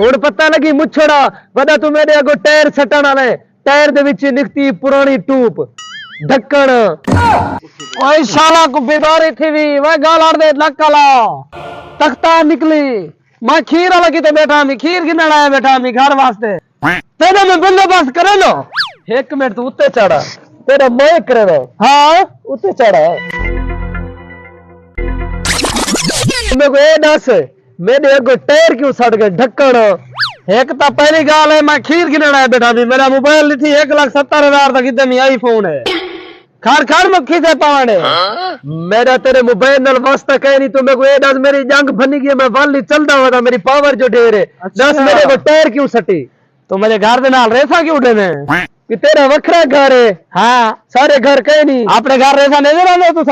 ਹੁਣ ਪਤਾ ਲੱਗੀ ਮੁੱਛੜਾ ਵਦਾ ਤੂੰ ਮੇਰੇ ਅੱਗੋਂ ਟਾਇਰ ਸੱਟਣ ਵਾਲੇ ਟਾਇਰ ਦੇ ਵਿੱਚ ਨਿਕਤੀ ਪੁਰਾਣੀ ਟੂਪ ढक्कन ओए साला को बीमारी थी भी वह गाल आड़ दे लक्कला तख्ता निकली मैं खीर वाला की तो बैठा मी खीर की आया बैठा मी घर वास्ते तेरे में बंदोबस्त करे लो एक मिनट तू उत्ते चढ़ा तेरा मैं करे लो हाँ उत्ते चढ़ा मेरे को ये दस मेरे अगो टायर क्यों सड़ गए ढक्कन एक तो पहली गाल है मैं खीर की आया बैठा भी मेरा मोबाइल नहीं थी 1,70,000 तक इधर में आईफोन है खार खार मक्खी से पावने मेरा तेरे मोबाइल नाल वास्ता कह नहीं तो मेरे को ये दस मेरी जंग बनी गई मैं वाली चलता हुआ था मेरी पावर जो ढेर है दस मेरे को टायर क्यों सटी तो मेरे घर दे नाल रेसा क्यों उड़े ने कि तेरा वखरा घर है हाँ सारे घर कहीं नहीं अपने घर रेसा नहीं दे रहा तू